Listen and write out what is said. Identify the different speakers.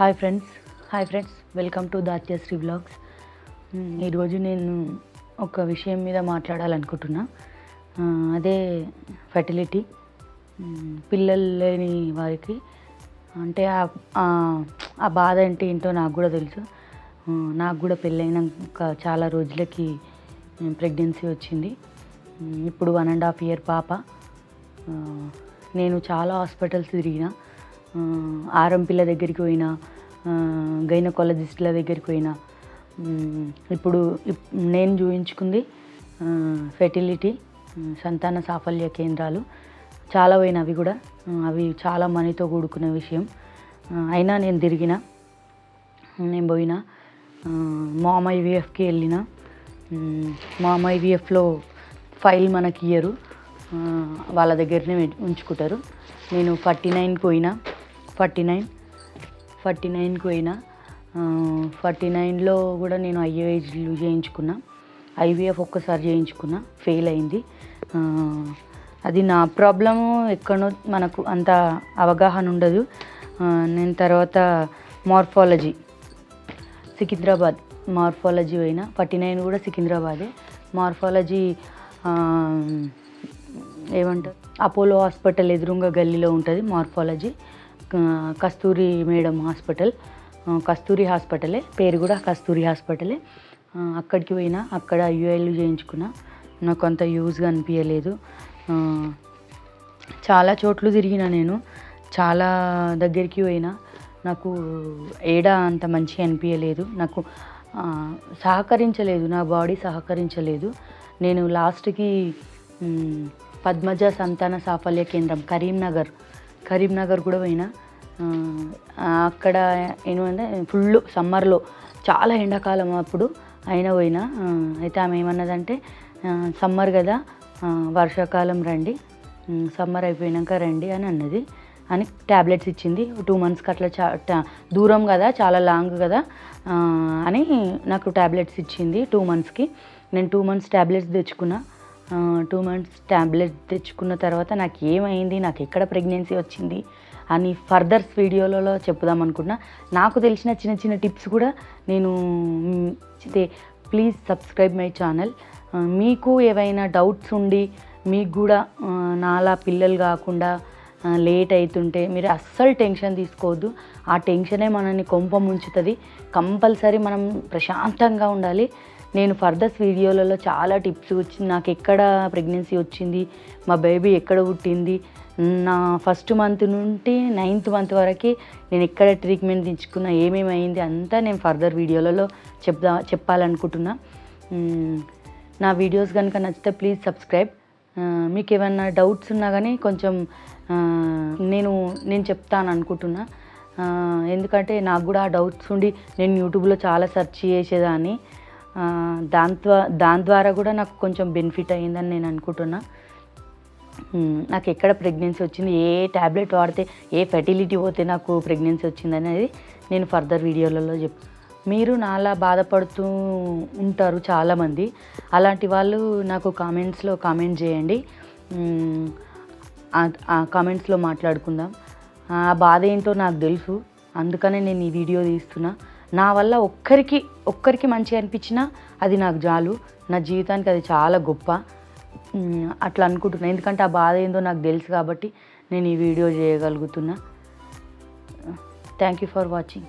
Speaker 1: Hi friends welcome to Dathyasri vlogs. ఈరోజు నేను ఒక విషయం మీద మాట్లాడాలనుకుంటున్నా. అదే ఫెర్టిలిటీ. పిల్లలు లేని వారికి అంటే ఆ బాధ అంటే ఏంటో నాకు కూడా తెలుసు. నాకు కూడా పెళ్ళైనాక చాలా రోజులకి ప్రెగ్నెన్సీ వచ్చింది. ఇప్పుడు 1.5 year పాప. నేను చాలా హాస్పిటల్స్ తిరిగిన. ఆర్ఎంపీల దగ్గరికి పోయినా, గైనకాలజిస్టుల దగ్గరికి పోయినా. ఇప్పుడు నేను చూపించుకుంది ఫెర్టిలిటీ, సంతాన సాఫల్య కేంద్రాలు చాలా పోయిన. అవి చాలా మనీతో కూడుకున్న విషయం. అయినా నేను పోయినా. మామ్ ఐవీఎఫ్కి వెళ్ళిన. మామ్ ఐవీఎఫ్లో ఫైల్ మనకి ఇయ్యరు, వాళ్ళ దగ్గరనే ఉంచుకుంటారు. నేను 49కి పోయినా. 49కి పోయినా. 49లో కూడా నేను ఐఏజీలు చేయించుకున్నా. ఐవీఎఫ్ ఒక్కసారి చేయించుకున్నా, ఫెయిల్ అయింది. అది నా ప్రాబ్లము. ఎక్కడో మనకు అంత అవగాహన ఉండదు. నేను తర్వాత మార్ఫాలజీ సికింద్రాబాద్ మార్ఫాలజీ పోయినా. 49 కూడా సికింద్రాబాదే. మార్ఫాలజీ ఏమంటారు, అపోలో హాస్పిటల్ ఎదురుగా గల్లీలో ఉంటుంది మార్ఫాలజీ. కస్తూరి మేడం హాస్పిటల్, కస్తూరి హాస్పిటలే, పేరు కూడా కస్తూరి హాస్పిటలే. అక్కడికి పోయినా. అక్కడ యూఐలు చేయించుకున్నా. నాకు అంత యూజ్గా అనిపించలేదు. చాలా చోట్లు తిరిగిన నేను, చాలా దగ్గరికి పోయినా. నాకు ఏడా అంత మంచిగా అనిపించలేదు. నాకు సహకరించలేదు, నా బాడీ సహకరించలేదు. నేను లాస్ట్కి పద్మజ సంతాన సాఫల్య కేంద్రం కరీంనగర్ కూడా పోయినా. అక్కడ ఏమంటే ఫుల్ సమ్మర్లో, చాలా ఎండాకాలం అప్పుడు అయినా పోయినా. అయితే ఆమె ఏమన్నదంటే, సమ్మర్ కదా, వర్షాకాలం రండి, సమ్మర్ అయిపోయాక రండి అని అన్నది. అని ట్యాబ్లెట్స్ ఇచ్చింది. 2 monthsకి అట్లా దూరం కదా, చాలా లాంగ్ కదా అని నాకు ట్యాబ్లెట్స్ ఇచ్చింది 2 monthsకి. నేను 2 months ట్యాబ్లెట్స్ తెచ్చుకున్నా. 2 months ట్యాబ్లెట్ తెచ్చుకున్న తర్వాత నాకు ఏమైంది, నాకు ఎక్కడ ప్రెగ్నెన్సీ వచ్చింది అని ఫర్దర్స్ వీడియోలలో చెప్పుదాం అనుకున్నా. నాకు తెలిసిన చిన్న చిన్న టిప్స్ కూడా నేను ప్లీజ్ సబ్స్క్రైబ్ మై ఛానల్. మీకు ఏవైనా డౌట్స్ ఉండి మీకు కూడా నాలా పిల్లలు కాకుండా లేట్ అవుతుంటే మీరు అస్సలు టెన్షన్ తీసుకోవద్దు. ఆ టెన్షనే మనల్ని కొంప ముంచుతుంది. కంపల్సరీ మనం ప్రశాంతంగా ఉండాలి. నేను ఫర్దర్స్ వీడియోలలో చాలా టిప్స్ వచ్చింది. నాకు ఎక్కడ ప్రెగ్నెన్సీ వచ్చింది, మా బేబీ ఎక్కడ పుట్టింది, నా 1st month నుండి 9th month వరకు నేను ఎక్కడ ట్రీట్మెంట్ తీసుకున్నా, ఏమేమి అయింది అంతా నేను ఫర్దర్ వీడియోలలో చెప్పాలనుకుంటున్నా. నా వీడియోస్ కనుక నచ్చితే ప్లీజ్ సబ్స్క్రైబ్. మీకు ఏమైనా డౌట్స్ ఉన్నా కానీ కొంచెం నేను చెప్తాను అనుకుంటున్నా. ఎందుకంటే నాకు కూడా ఆ డౌట్స్ ఉండి నేను యూట్యూబ్లో చాలా సెర్చ్ చేసేదాన్ని. దాని ద్వారా కూడా నాకు కొంచెం బెనిఫిట్ అయ్యిందని నేను అనుకుంటున్నా. నాకు ఎక్కడ ప్రెగ్నెన్సీ వచ్చింది, ఏ ట్యాబ్లెట్ వాడితే, ఏ ఫెర్టిలిటీ పోతే నాకు ప్రెగ్నెన్సీ వచ్చింది అనేది నేను ఫర్దర్ వీడియోలలో మీరు నాలా బాధపడుతూ ఉంటారు చాలామంది. అలాంటి వాళ్ళు నాకు కామెంట్స్లో కామెంట్ చేయండి. ఆ కామెంట్స్లో మాట్లాడుకుందాం. ఆ బాధ ఏంటో నాకు తెలుసు, అందుకనే నేను ఈ వీడియో తీస్తున్నా. నా వల్ల ఒక్కరికి మంచిగా అనిపించినా అది నాకు చాలు. నా జీవితానికి అది చాలా గొప్ప అట్లా అనుకుంటున్నా. ఎందుకంటే ఆ బాధ ఏందో నాకు తెలుసు కాబట్టి నేను ఈ వీడియో చేయగలుగుతున్నా. Thank you for watching.